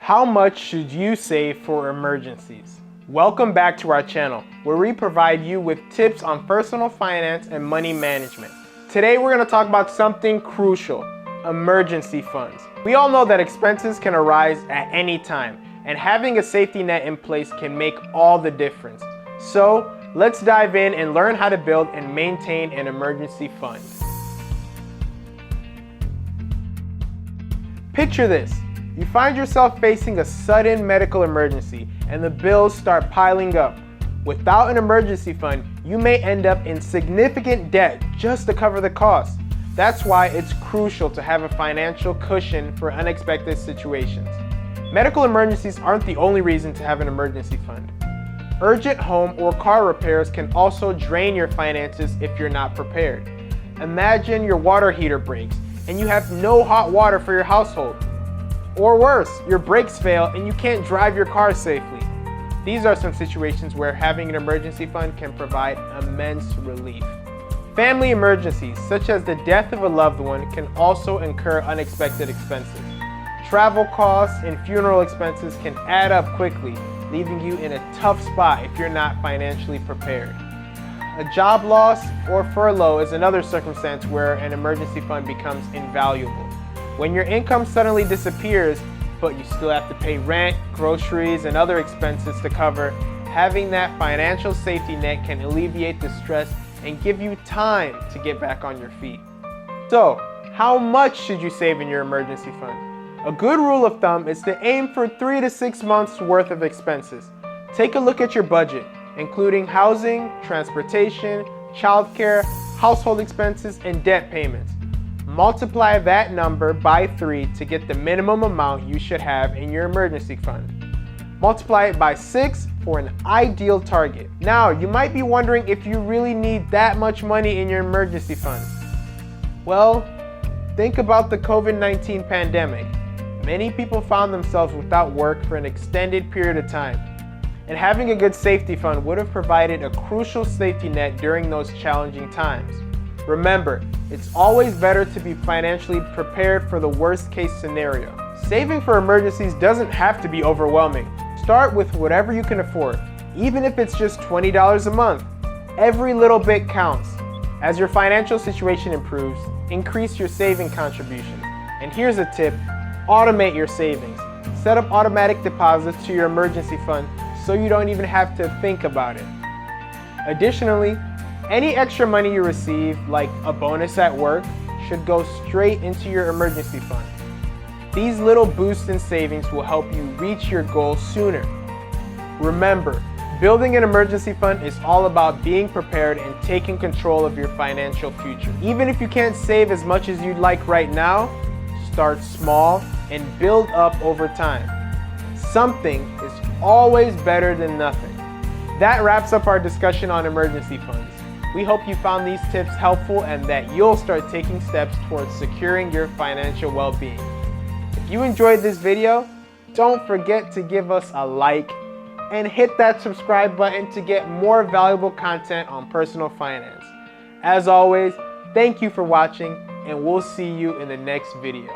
How much should you save for emergencies? Welcome back to our channel, where we provide you with tips on personal finance and money management. Today we're going to talk about something crucial: emergency funds. We all know that expenses can arise at any time, and having a safety net in place can make all the difference. So let's dive in and learn how to build and maintain an emergency fund. Picture this. You find yourself facing a sudden medical emergency and the bills start piling up. Without an emergency fund, you may end up in significant debt just to cover the costs. That's why it's crucial to have a financial cushion for unexpected situations. Medical emergencies aren't the only reason to have an emergency fund. Urgent home or car repairs can also drain your finances if you're not prepared. Imagine your water heater breaks and you have no hot water for your household. Or worse, your brakes fail and you can't drive your car safely. These are some situations where having an emergency fund can provide immense relief. Family emergencies, such as the death of a loved one, can also incur unexpected expenses. Travel costs and funeral expenses can add up quickly, leaving you in a tough spot if you're not financially prepared. A job loss or furlough is another circumstance where an emergency fund becomes invaluable. When your income suddenly disappears, but you still have to pay rent, groceries, and other expenses to cover, having that financial safety net can alleviate the stress and give you time to get back on your feet. So, how much should you save in your emergency fund? A good rule of thumb is to aim for 3 to 6 months worth of expenses. Take a look at your budget, including housing, transportation, childcare, household expenses, and debt payments. Multiply that number by 3 to get the minimum amount you should have in your emergency fund. Multiply it by 6 for an ideal target. Now, you might be wondering if you really need that much money in your emergency fund. Well, think about the COVID-19 pandemic. Many people found themselves without work for an extended period of time, and having a good safety fund would have provided a crucial safety net during those challenging times. Remember, it's always better to be financially prepared for the worst case scenario. Saving for emergencies doesn't have to be overwhelming. Start with whatever you can afford, even if it's just $20 a month. Every little bit counts. As your financial situation improves, increase your saving contributions. And here's a tip: automate your savings. Set up automatic deposits to your emergency fund so you don't even have to think about it. Additionally, any extra money you receive, like a bonus at work, should go straight into your emergency fund. These little boosts in savings will help you reach your goals sooner. Remember, building an emergency fund is all about being prepared and taking control of your financial future. Even if you can't save as much as you'd like right now, start small and build up over time. Something is always better than nothing. That wraps up our discussion on emergency funds. We hope you found these tips helpful and that you'll start taking steps towards securing your financial well-being. If you enjoyed this video, don't forget to give us a like and hit that subscribe button to get more valuable content on personal finance. As always, thank you for watching, and we'll see you in the next video.